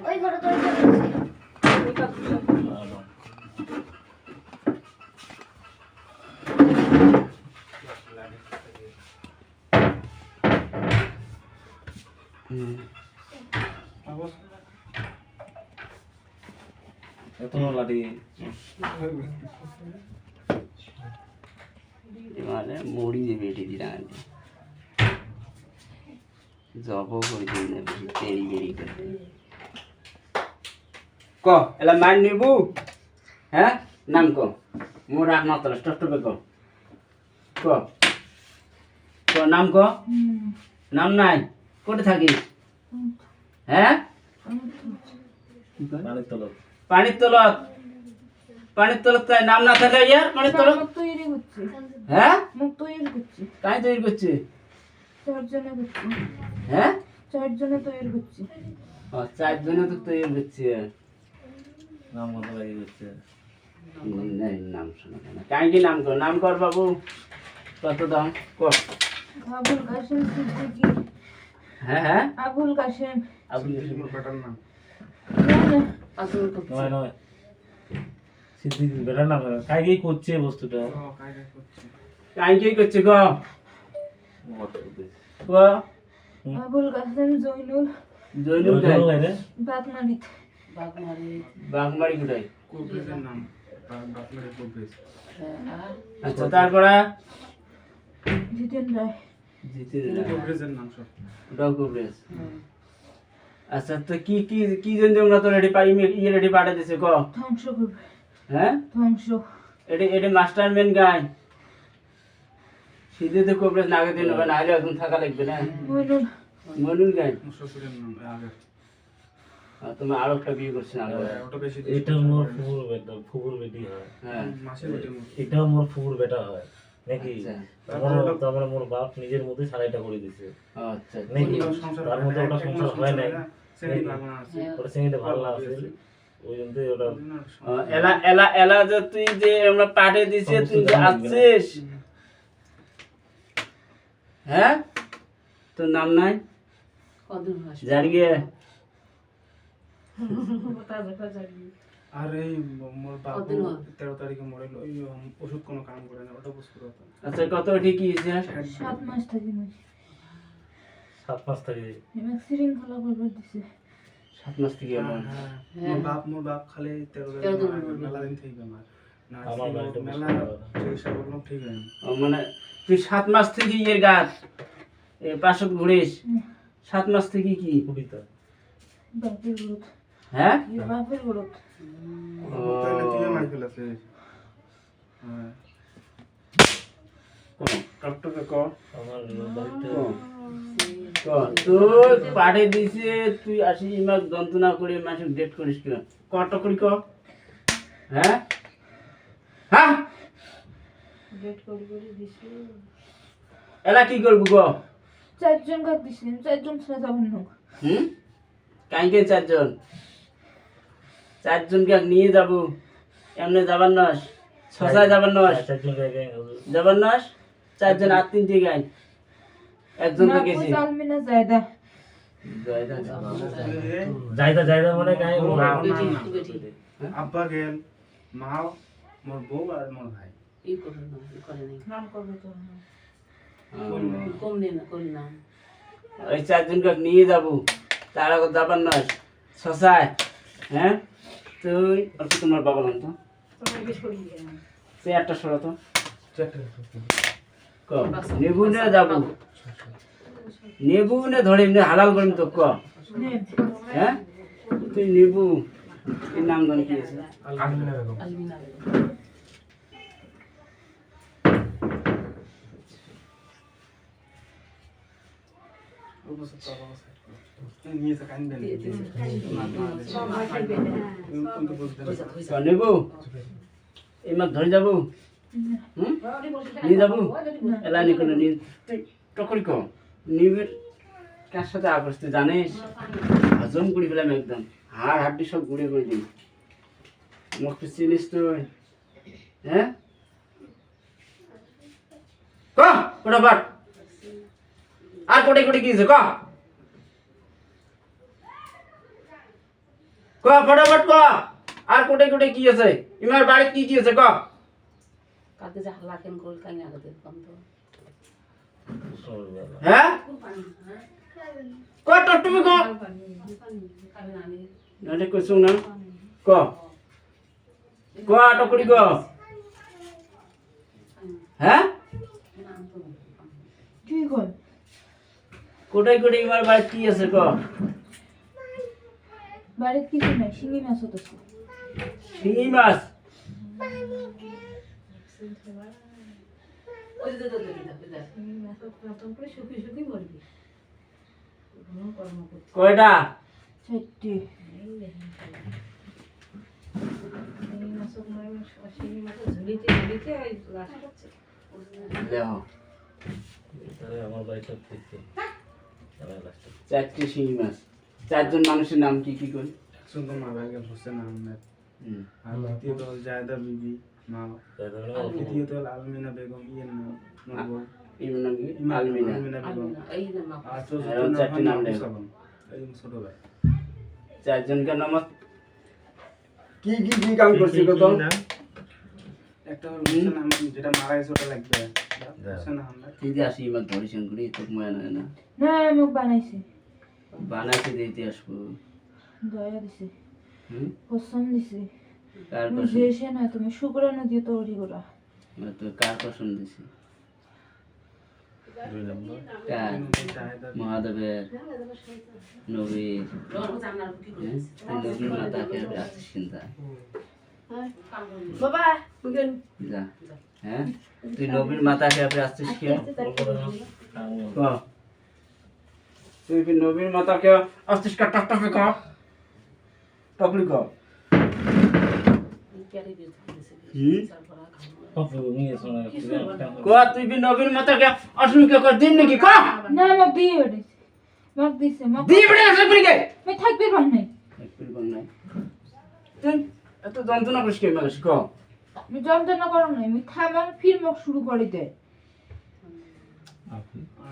ওই ঘরে তো লাঠি মানে মুড়ি যে বেটি দিলাম জব করে দিন বেশি তেড়ি বেড়ি করে ক এলা মান নিবু হ্যাঁ নাম ক মোর রাখ মাত্র স্টপে ক ক ক নাম ক নাম নাই কোটে থাকিস হ্যাঁ পানির তলত পানির তলত তাই নাম না থাকে ইয়ার পানির তলত তৈরি হচ্ছে হ্যাঁ মুখ তৈরি করছে কাই তৈরি করছে চারজনে করছে হ্যাঁ চারজনে তৈরি করছে ও চারজনে তো তৈরি করছে নাম কত লাগি করছে নাম শোনা না কাই কি নাম কর বাবু কত দাম ক আবুল কাশেম সিদ্দিকী হ্যাঁ হ্যাঁ আবুল কাশেম আপনি বেটার নাম আবুল নয় নয় সিদ্দিক বেটার নাম কাই কি করছে বস্তুটা কাই কি করছে ক ক আবুল কাশেম জয়নুল জয়নুল গাই রে বাগমারিত বাগমারি কোথায় কোব্রেজের নাম বাগমারি কোব্রেজ আচ্ছা তারপরে জিতেন রায় জিতে কোব্রেজের নাম সব ডকুমেন্টস আচ্ছা তো কি কি কি জন্য আমরা তো রেডি পাই ইয়ে রেডি পাঠা দিছে ক ধ্বংস করবে হ্যাঁ ধ্বংস এটি মাস্টার মেন গাই সিধে তো কোবরেজ নাগে দিন হবে না হলে এখন থাকা লাগবে না মইনুল মনুল গাই শ্বশুরের নাম আগে তুমি আরো একটা বিয়ে করছো না ওটা বেশি এটা মোর ফুফুর বেটি হয় হ্যাঁ মাসের বেটি এটাও মোর ফুফুর বেটা হয় নাকি তারপরে মোর বাপ নিজের মধ্যে সারাইটা করে দিছে আচ্ছা নাকি তার মধ্যে ওটা সংসার হয় নাই ওটা সেটা ভালো আছে ওই জন্য ওটা এলা এলা এলা যে তুই যে আমরা পাঠে দিছে তুই যে আসছিস হ্যাঁ তোর নাম নাই জানিয়ে আর এই মোর বাবু 13 তারিখে মরেল ওই ওষুধ কোনো কাম করে না ওটা বুঝতে পারতাম আচ্ছা কত ঠিকই আছে 7 মাস থেকে নয় 7 মাস থেকে এমএক্স শৃঙ্খলা করবে দিছে 7 মাস থেকে এলো মোর বাপ খালি 13 দিন মেলা দিন থেকে আমার আমার বাড়িতে মেলা চিকিৎসা করলাম ঠিক হয় মানে তুই 7 মাস থেকে ইয়ের গাছ এ পাশে ঘুরিস 7 মাস থেকে কি কবিতা বাপের গ্রোথ হ্যাঁ বাপের গ্রোথ তাহলে তুই মার ফেলাছে হ্যাঁ টকটকে ক আমার বাড়িতে তুই পাঠে দিছে তুই আসি মাস যন্ত্রণা করে মাসে ডেট করিস কি কত করি ক হ্যাঁ হ্যাঁ ডেট করে দিছে এলা কি করবো গ চারজন কাক দিছে চারজন ছাড়া যাবেন না কাইকে চারজনকে নিয়ে যাব এমনি যাবার নস ছসায় যাবার নস যাবার নস চারজন আর তিনটে গাই একজন তো গেছি আলমিনা জায়দা জায়দা মানে গাই আব্বা গেল মা মোর বউ আর মোর ভাই নাম করবে তো ওই চারজনকে নিয়ে যাব তার আগে যাবার নস ছসায় হ্যাঁ তুই আর কি তোমার বাবা নাম তো সে একটা সরা তো ক নেবু নে যাবো নেবু নে ধরে এমনি হালাল করিম তো ক হ্যাঁ তুই নেবু এর নাম জানি কি আছে নেবু এই মাছ ধরে যাবো নিয়ে যাবো এলা নি কোনো নিয়ে তুই টকরি ক নিবির কার সাথে আপস তুই জানিস হজম করে ফেলাম একদম হাড় হাড্ডি সব গুঁড়ে করে দিই মুখ চিনিস তুই হ্যাঁ ক ওটা বাট আর কোটে কোটে গিয়েছে ক ক ফটাফট ক আর কোটে কোটে কি আছে ইমার বাড়িতে কি কি আছে ক কাকে যা হাল্লা কেন করল কাই আগে দেখ কম তো হ্যাঁ পানি হ্যাঁ ক টটুমি ক কাবে না নি নালে কইছো না ক ক টকড়ি ক হ্যাঁ নাম তো কি কর কোটে কোটে ইমার বাড়িতে কি আছে ক বাড়িতে কিছু নাই শিঙি মাছ হতেছে শিঙি মাছ ওই দে দে শিঙি মাছ প্রথম করে শুকি শুকি মরবি কর্ম করতে কয়টা চারটি শিঙি মাছ মরে শিঙি মাছ ঝুলিতে ঝুলিতে ওই লাস্ট হচ্ছে লেহ আমার বাড়িতে থেকে চারটি শিঙি মাছ চারজন মানুষের নাম কি কি কই একজন তো মারা গেল হোসেন আহমেদ হুম আর দ্বিতীয়ত হল জায়দা বিবি মা তৃতীয়ত হল আলমিনা বেগম ইয়ের নাম নবুয়া। ইমার নাম কি আলমিনা আলমিনা বেগম এই না আর এরকম চারটি নাম লেখো। এই ছোট ভাই চারজনকার নাম কি কি কি কাম করছি কত একটা হল হোসেন আহমেদ যেটা মারা গেছে ওটা লাগবে হোসেন আহমেদ তুই যে আসি ইমার ধরিসন করি তো ময়া না না না মুখ বানাইছে বানাইতে দিতে আসবো দয়া দিছে হুম কসম দিছে কার তুমি কসম যেসে না তুমি শুক্রাণু দিয়ে তৈরি করা মানে তো কার কসম দিছি 2 নম্বর কার জায়দা মহাদেবের নবীর রোজ জানার কি হ্যাঁ? তুই নবীর মাতা খেয়ে আসছিস চিন্তা বাবা বুঝেন যা হ্যাঁ তুই নবীর মাতা খেয়ে আসছিস কে ক তুই কি নবীর মাতা কে আসছিস কা টক টকে ক টকলি ক ক্যারি দিয়ে দিছে হুম? তারপর খাবো কফি নিয়ে শোনা ক তুই কি নবীর মাতা কে আসমি কে কর দিন নাকি ক না মুখ দিয়ে বেড়েছে মুখ দিছে মুখ দি বড়ে আসে পড়ি গে আমি থাকবে পার নাই একটু বল নাই তুই এত যন্ত্রণা করিস কে মাগিস ক আমি যন্ত্রণা করো নাই আমি থামাম ফির মুখ শুরু করে দেয় আর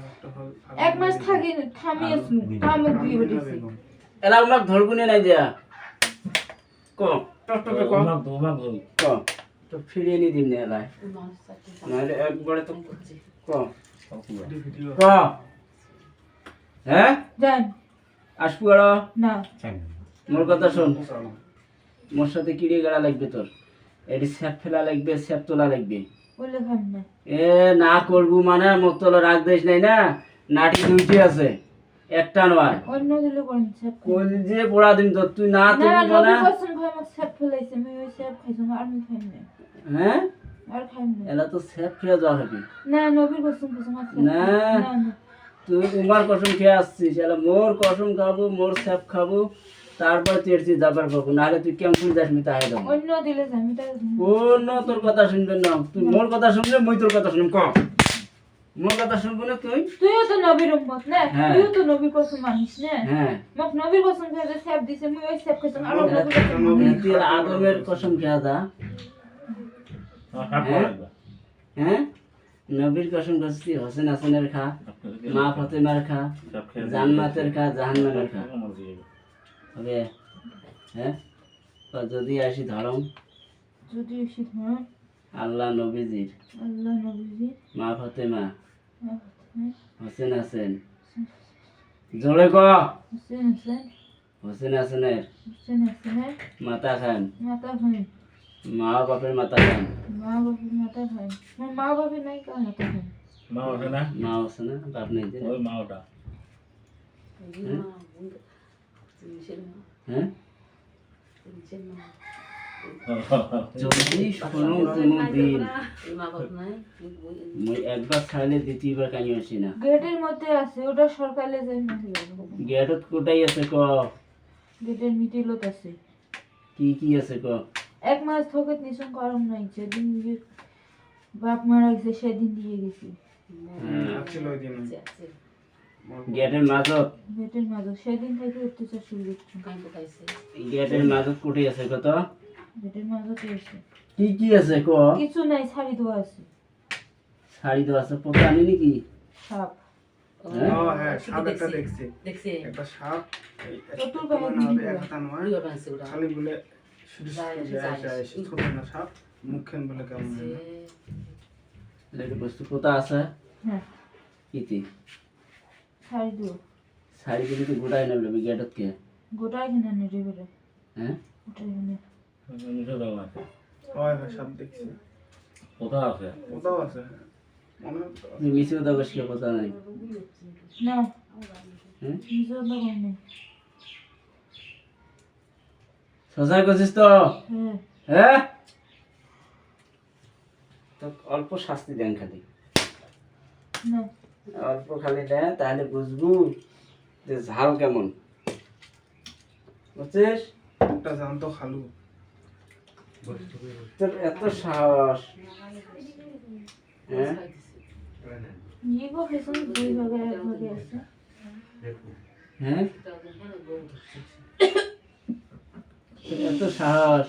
একটা হল এক মাস থাকি থামিয়ে শুনু থামুক দিয়ে আলমিনা বেড়েছে বেগম এলা উলাক ধরগুনে নাই দিয়া ক টক টকে ক তোমার ভুল ক তো ফিরিয়ে নি দিন না এলাই মানুষ চাকরি নাহলে একবারে তো করছে ক ভিডিও ক হ্যাঁ যান আসবো আর না মোর কথা শোন মোর সাথে কিড়ে গাড়া লাগবে তোর এটি স্যাপ ফেলা লাগবে স্যাপ তোলা লাগবে বলে খান না এ না করবো মানে মোর তোলা রাগ দিস নাই না নাটি দুইটি আছে একটা নয় অন্য দিলে করেন স্যাপ কোন যে পড়া দিন তোর তুই না না তুলবি নবী মানে কসম ভাই আমাকে স্যাপ ফেলাইছে আমি ওই স্যাপ খাইছি আর আমি খাই না হ্যাঁ আর খাই না এলা তো স্যাপ খেয়ে যাওয়া হবে না নবীর কসম কসম আর স্যাপ না। না না তুই উমার কসম খেয়ে আসছিস এলা মোর কসম খাবো মোর স্যাপ খাবো তারপর তুই এসছি যাবার পাবো নাহলে তুই কেমন শুনতে আসবি তাই দেবো অন্য দিলে যাই আমি তাই কোন তোর কথা শুনবে না তুই মোর কথা শুনলে মই তোর কথা শুনব ক মোর কথা শুনবো না তুই তুইও তো নবীর উম্মত না হ্যাঁ। তুইও তো নবীর কসম মানিস না হ্যাঁ মোক নবীর কসম খেয়ে যে স্যাপ দিছে আমি ওই স্যাপ খাইছি আর এলা নবীর কসম তুই আদমের কসম খেয়ে যা হ্যাঁ নবীর কসম খাচ্ছি হোসেন হাসানের খা মা ফাতেমার খা জান্নাতের খা জাহান্নামের খা হবে হ্যাঁ তো যদি আসি ধরম যদি এসে ধর আল্লাহ নবীজির আল্লাহ নবীজি মা ফাতেমা হোসেন হোসেন হাসেন জোরে ক হোসেন হোসেন হাসেনের হোসেন হাসেনের মাতা খান মাতা খান মা বাপের মাতা খান মা বাপের মাথা খান আমার মা বাপের নাই কার মাথা খান মা ওঠে না মা আছে না বাপ নেই যে? ওই মা ওটা হ্যাঁ মা যদি শোনো কোনো দিন বাপ নাই মই একবার ছাড়লে দ্বিতীয়বার কানি আসি না গেটের মধ্যে আছে ওটা সরকারে যাই না গেটত কোটাই আছে ক গেটের মিটিলত আছে কি কি আছে ক এক মাস থেকে নিশন গরম নাই যেদিন বাপ মারা গেছে সেদিন দিয়ে গেছি আছিল ওই দিন গেটের মাজত গেটের মাঝে সেদিন থেকে অত্যাচার শুরু করছে কাই কোথাইছে গেটের মাজত কোটাই আছে কত গেটের মাঝে আছে কি কি আছে ক কিছু নাই শাড়ি ধোয়া আছে শাড়ি তো আছে পোতা আনি নাকি সাপ হ্যাঁ সাপ একটা দেখছি দেখছে একটা সাপ চতুর বাহিনী এক হাতা নয় বুড়িও বানছে ওটা খালি বলে শুধু যায়, যায় যায়। ছোট না সাপ মুখেন বলে কেমন যেন। লেডি বস্তু কোথা আছে হ্যাঁ ইতি শাড়ি দিও শাড়ি কিন্তু গোটাই নেবে বিগেটত কে গোটাই কিনে নিতে পারে হ্যাঁ গোটাই কিনে মিশে দাও না হয় সাপ দেখছি কোথা আছে কোথাও আছে মনে হয় তো। তুমি মিশিয়ে দাও বসলে কথা নাই না হ্যাঁ নিজের দোকান নেই সজাগ করছিস তো হ্যাঁ হ্যাঁ তো অল্প শাস্তি দেন খালি না অল্প খালি দেন তাহলে বুঝবো যে ঝাল কেমন বুঝছিস একটা জানত খালু তোর এত সাহস হ্যাঁ ইগো ফেশন দুই ভাগে এক ভাগে আছে হ্যাঁ তোর এত সাহস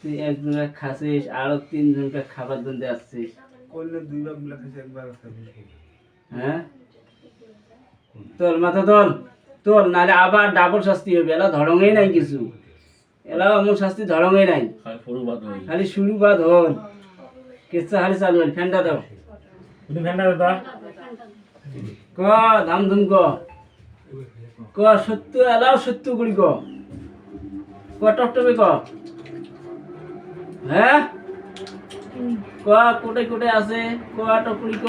তুই একজনকে খাসিস আরো 3 জনকে খাবার দিতে আসছিস করলে দুই ভাগ গুলা খাইছে একবার আছে হ্যাঁ তোর মাথা তোল নাহলে আবার ডাবল শাস্তি হবে এলা ধরঙেই নাই কিছু এলা এমন শাস্তি ধরঙেই নাই খালি ফুরু বাদ হই খালি শুরু বাদ হল কেসা খালি চালু হল ফ্যানটা দাও তুমি ফ্যানটা দাও ক ধাম ধুম ক সত্য এলাও সত্য করি ক টপটপে ক হ্যাঁ ক কোটে কোটে আছে ক টপড়ি ক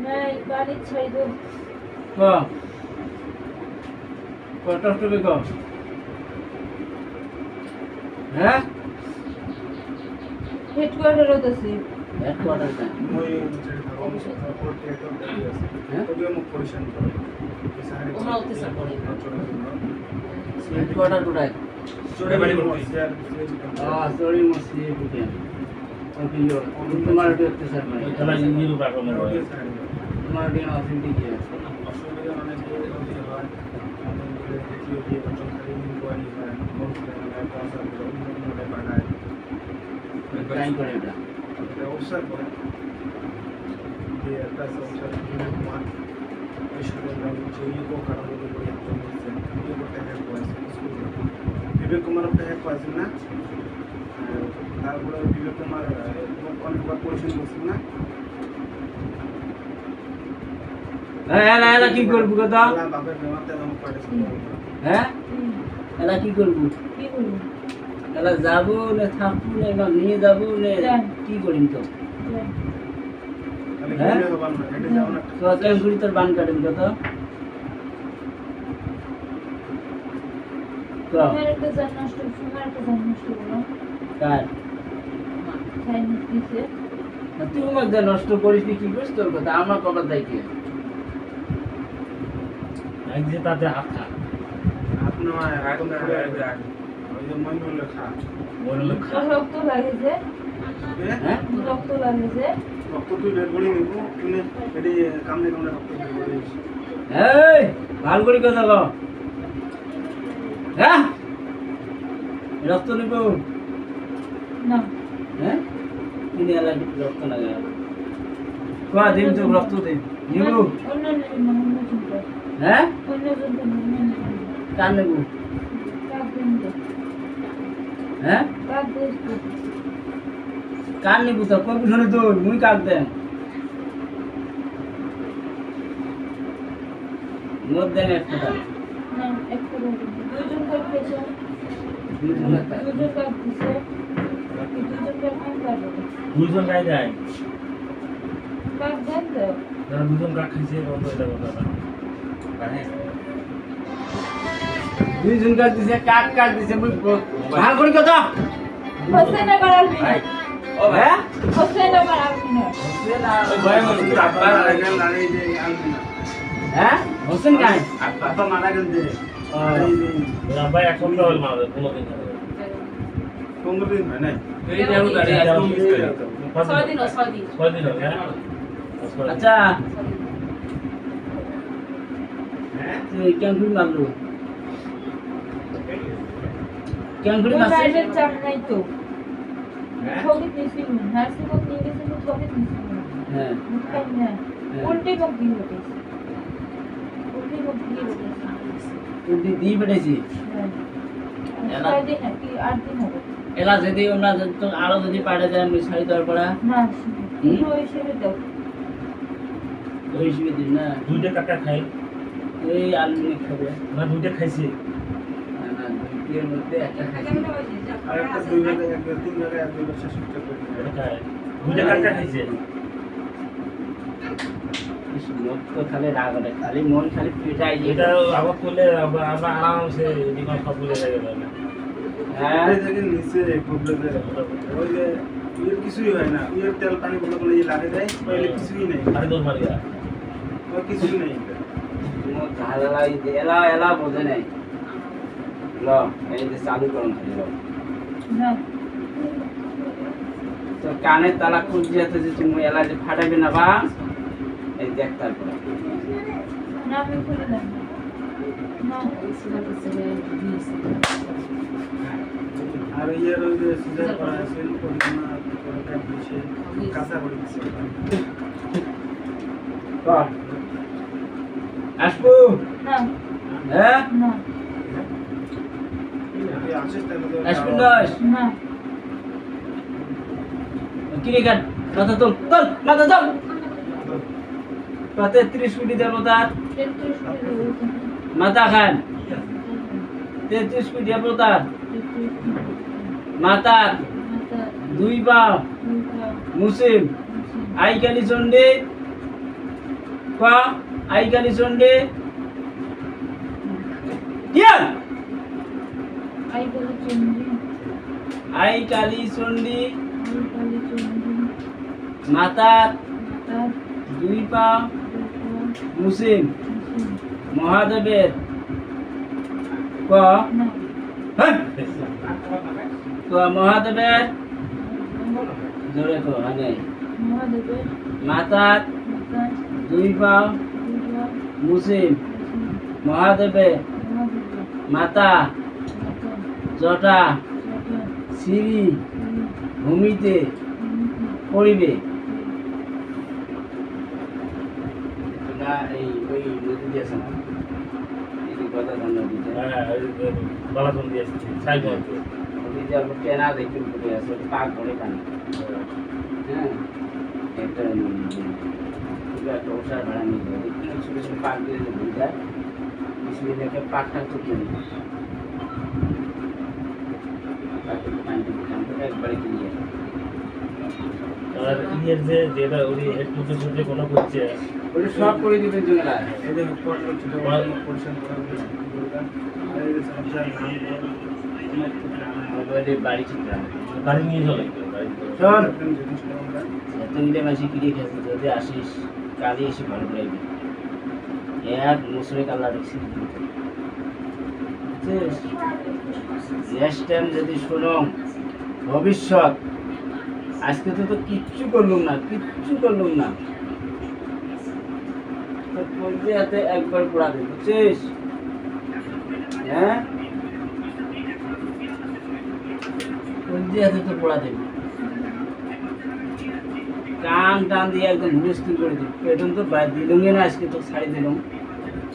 নাই বাড়ি ছাই দো ক টপটপে ক হ্যাঁ হেডকোয়ার্টারত আছে হেডকোয়ার্টার মই কোর্টে একটা দাবি আছে হ্যাঁ? তবে মোক পরিশান করে ওরা অত্যাচার করে। হেডকোয়ার্টার কোথায় চোরে বাড়ি করতে সরি মসি বুকে তোমার দেখতে স্যার মানে খেলা ইঞ্জিন উপর আক্রমণ করে তোমার দিন অথেন্টিক আছে অসুবিধা অনেক হয় আমাদের দ্বিতীয় দিয়ে চলকারি কোয়ারি হয় মনসুরে মানে পয়সা করে বানায় টাইম করে এটা ব্যবসা করে যে একটা সংসার কুমার ওই সাথে যে को কারণে করে একজন হচ্ছে এই করতে হ্যাক করেছে বিবেক কুমার একটা হ্যাক করেছে না তারপরে বিবেক কুমার অনেকবার পরিশোধ করছেন না এলা এলা কি করবো কথা আল্লাহ বাপের বেমাতে আমাকে পাঠিয়েছে হ্যাঁ এলা কি করবো কি বলবো এলা যাবো না থাকবো না এবার নিয়ে যাবো না যান। কি করিম তো তাহলে হ্যাঁ? কি হবে না এটা যাও না তো কেন করি তোর বান কাটিম কথা তো তোমার একটা জান নষ্ট তোমার একটা জান নষ্ট করো কার চাইনিজ দিছে তুই আমাকে যা নষ্ট করিস কি করিস তোর কথা আমার কবার দেয় কি এক যে তাতে হাত খা আপনার এখন পুরো ওই যে মন লেখা বললে খা রক্ত লাগেছে হ্যাঁ রক্ত লাগেছে রক্ত তুই বের করে নিব তুমি এটি কামনে কামনে রক্ত বের করে দিস এই ভাল করে কথা কও হ্যাঁ রক্ত নিব না হ্যাঁ তিনি এলা রক্ত লাগে কোয়া দিন তো রক্ত দিন নিব অন্য অন্য চিন্তা হ্যাঁ অন্য চিন্তা কার নেব কাক দিন হ্যাঁ কাক দিস কার নেব তো কবি শুনে তো মুই কাক দেন মোর দেন একটা না একটা দুজন কাক দিছে দুজন একটা দুজন কাক দিছে দুজন কাক কোন কাক দুজন গাই যায় কাক দেন তো যারা দুজন কাক খাইছে বন্ধ এটা কথা দুইজন কাক দিছে কাক দিছে মুই ভাল করে কথা হোসেন আবার আলবি না ও হ্যাঁ হোসেন আবার আলবি না হোসেন ওই ভয় মনে তুই আব্বা লাগাল লাড়াই দে আনবি না হ্যাঁ হোসেন কাই আব্বা মারা গেল দে ভাই এক সপ্তাহ হল মারা কোনোদিন না কোনদিন হয় নাই এই যে আমি দাঁড়িয়ে আছি, মিস করে দাও 6 দিন 6 দিন 6 দিন হল হ্যাঁ আচ্ছা তুই কেন ঘুরি মারলো কেন ঘুরি মারছিস মোবাইলের চাপ নাই তো ঠকিত নিছিল নার্সিং হোম নিয়ে গেছিল ঠকিত নিছিল হ্যাঁ মুখাই না উল্টে মুখ দিয়ে উঠেছে উল্টে মুখ দিয়ে উঠেছে উল্টি দিয়ে বেড়েছি এলা- 6 দিন কি 8 দিন হবে এলা যদি ওনা তো আরো যদি পাড়ে যায় আমি শাড়ি দেওয়ার পড়া না পুরো হিসেবে দাও ওই হিসেবে দিন না দুইটা কাকা খাই এই আলু নিয়ে খাবে না দুইটা খাইছি না না দুইটির মধ্যে একটা খাইছি আর একটা 2 ভাগে 1 3 ভাগে 1 2 শেষ করতে পারি এটা খাই দুইটা কাকা খাইছে মন তো খালি রাগ ওঠে খালি মন খালি পিটাই এটা আবার করলে আমরা আরামসে জীবন সব ভুলে যাবে না হ্যাঁ এই দেখেন নিচে প্রবলেম ওই যে এর কিছুই হয় না এর তেল পানি বলে বলে যে লাগে দেয় পরে কিছুই নেই আরে দৌড় মারিয়া ওই কিছুই নেই মো ঝালাই দে এলা এলা বোঝে নাই ল এই যে চালু করুন খালি ল না তো কানে তালা খুঁজিয়াতে যে তুমি এলা যে ফাটাবে না বা এই দেখ তারপর না আমি খুলে দেব না সিলেটের ছেলে দিয়েছে আর ইয়ার ওই যে সিজার করা আছে পরিমাণ করে দিয়েছে কাঁচা করে দিয়েছে কর আসবো না হ্যাঁ না এই আশিস টাকা আসবো দাস না কিরে গান মাথা তোল তোল মাথা তোল পাতে 30 কোটি দেব তার 33 করে দেবো মাথা খান 33 কোটি দেব তার মাতার দুই পা মুসিম আইকালি চন্ডে পা আইকালি চন্ডে দিয়ান আইকালি চন্ডি আইকালি চন্ডি আইকালি চন্ডি মাতার তার দুই পা মুসিম মহাদেবের ক না হ্যাঁ ক মহাদেবের জোরে কো মানে মহাদেবের মাতার মাতা দুই পা দুর্গা মুসিম মহাদেবের মহাদেবের মাতা মাতা জটা জটা সিঁড়ি ভূমিতে পড়িবে না এই ওই নদী আছে না এই যে গদাধর নদীতে হ্যাঁ বালাচন দিয়ে আসছি সাইকেল নদীতে আমরা ট্রেনা দেখতে পড়ে আছে পাক করে পানি হ্যাঁ একটা একটা ওষার ভাড়া নিয়ে যাবে ছোটো ছোটো পাক দিয়ে যে ভুল যায় কিছু দেখে পাকটা চুকিয়ে নিই একবারে ক্লিয়ার আর ইয়ের যে যেটা ওই একটু যে কোনো করছে ওটা সব করে দিবেন জনেরা এই যে পড়লো ছোট পরিশ্রম করা হয়েছে আর এই যে সবজার নাম আমাদের বাড়ি ঠিক না গাড়ি নিয়ে চলে শোন জিনিস আমরা তুইলে মাসি কিনে খেতে যদি আসিস কালি এসে ভালো লাগবে এক মুসুরি কাল্লা দেখছি নেক্সট টাইম যদি শোনো ভবিষ্যৎ আজকে তো কিচ্ছু করলুম না তো বলতে হাতে একবার পড়া দে বুঝছিস হ্যাঁ বলতে হাতে তো পড়া দেবে কান টান দিয়ে একদম হুলস্থুল করে দিই পেটন তো দিলুম না আজকে তো ছাড়ি দিলাম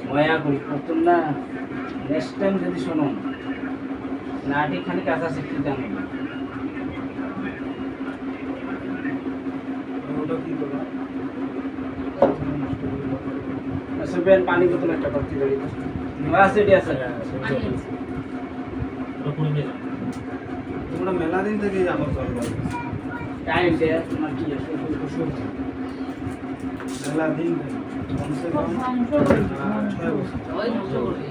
ময়া করি করতাম না নেক্সট টাইম যদি শোনো নাটি খালি কাঁচা শিখতে জানো ওটা কি বলো সুবেন পানি বোতল একটা ভর্তি করি আছে এটি আছে তোমরা মেলা দিন থেকে আমার করবো টাইম দে তোমার কি আছে মেলা দিন থেকে কমসে কম মাংস 6 বছর ওই ধ্বংস করবি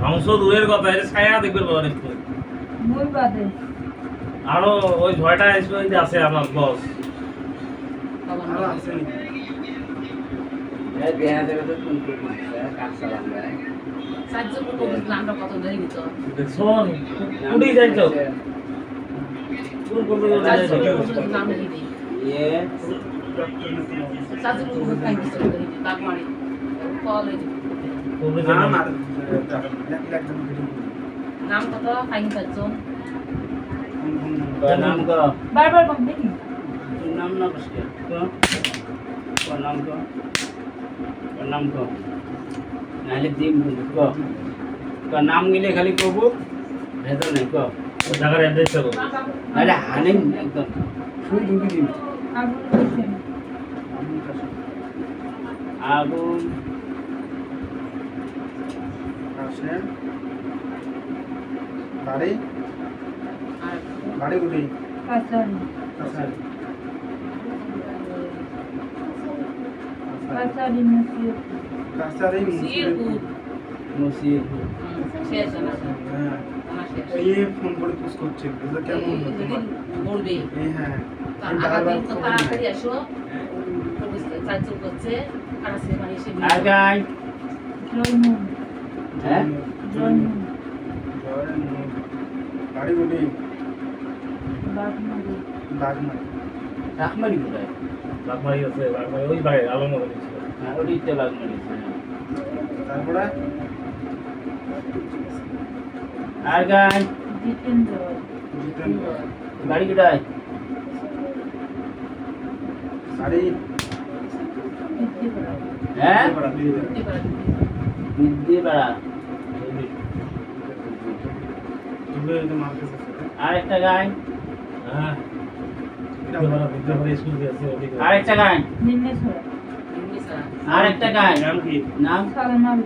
ধ্বংস দূরের কথা এটা ছায়া দেখবেন বাবা একটু মই বাদে আরো ওই ছয়টা স্টুডেন্ট আছে আমার বস আরো আছে নি এই দেয়া দেবে তো কোন কোন কাঁচা লাগবে সাহায্য করবো আমরা কত দেরি দিত শোন কুড়ি যাইছো কোন কোন সাহায্য যাইছো করবো নাম লিখে দিই ইয়ে সাহায্য করবো কাই দিতে হবে তাক মারি কল কোন নাম যাইছো আর একদম নাম কত ফাইন চারজন নাম কো বারবার কম দেখি নাম না বসকে তো তোর নাম কো তোর নাম কো নাহলে দিম কিন্তু ক তোর নাম গিলে খালি কব ভেতর নাই ক জায়গার অ্যাড্রেসটা বল। নাহলে হানিম একদম শুই ঢুকি দিম আবুল হোসেন আগুন আসেন বাড়ি আর বাড়ি গুলি কাছারি কাছারি কাছারি মুসিদ কাছারি সিরপুর মুসির শেষ না হ্যাঁ আমার শেষ এই ফোন করে পুশ করছে বুঝলে কেমন হলো যদি তোমার মরবে এই হ্যাঁ তার আগামী তো তাড়াতাড়ি আসো চার্জ করছে আর সে মানে সে আর গাই জয়নুল হ্যাঁ জয়নুল বাড়ি গুলি বাগমারি বাগমারি রাখমারি কোথায় বাগমারি আছে, বাগমারি ওই বাইরে আলো মতো ছিল। হ্যাঁ ওদিকটা বাগমারি তারপরে আর গাই জিতেন্দ্র জিতেন্দ্র বাড়ি কোথায় বাড়ি বিদ্যুৎ হ্যাঁ এবার বিদ্যেপাড়া তুমি তো মার্কেট আছে আর একটা গাই হ্যাঁ, বিদ্যাপাড়া স্কুল আছে ওদিকে। আর একটা গাই নিম্নেশ্বর ইংলিশা আর একটা গাই নাম কি? নাম সালমান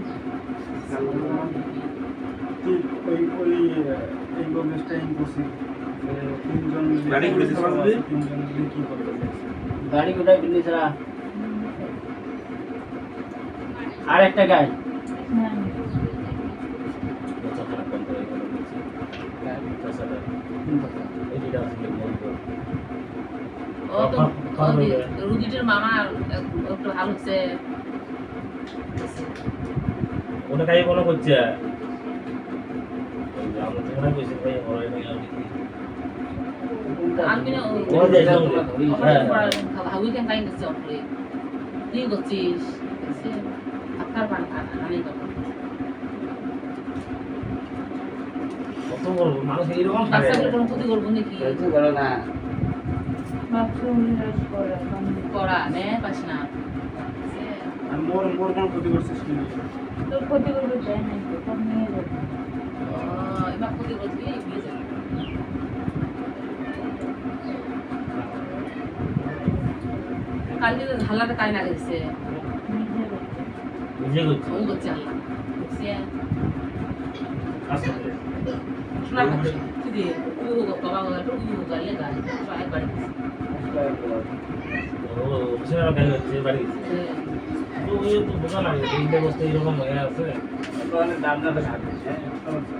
ওই ওই এই গবেষটা ইম্পসিবল তিনজন গাড়ি করে দিতে পারবে? তিনজন মিলে কি করবে গাড়ি কোথায় বিন্দিসরা আর একটা গাই হ্যাঁ কথা খারাপ কম করে এখানে বলছি। তাছাড়া এই যেটা আছে বলবো। ও তো রুগীটির মামা একটু ভালো হচ্ছে ওটা কাই কোনো করছে আমরা তো মনে করছি ভাই ওরা নাই আর কি আমি না ও যে হ্যাঁ হাউই কেন কাই করছে অপরে তুই করছিস সে আকার বান আনি করব কত বড় মানুষ এইরকম থাকে বাচ্চাগুলো কোনো ক্ষতি করবো নাকি কিছু করো না বাক্স উল্লাস করা করা নে পাস না আর মোর মোর কোন ক্ষতি করছিস কি তোর ক্ষতি করবে চাই নাই তো তোর নিয়ে যাবে এবার ক্ষতি করবি বিয়ে যাবে কালকে তো ঝালাতে কাই না গেছে নিজে নিজে যাবে করছে ওই করছে আল্লাহ সে আসলে শোনা পাচ্ছি কি দিয়ে তুই বাবা বাবা তো তুই গালে গাল সবাই বাড়ি ও সেটা গাই হচ্ছে বাড়ি গেছে তো ওই তো বোকা লাগে এই ব্যবস্থা এরকম হয়ে আছে দাম দাম থাকে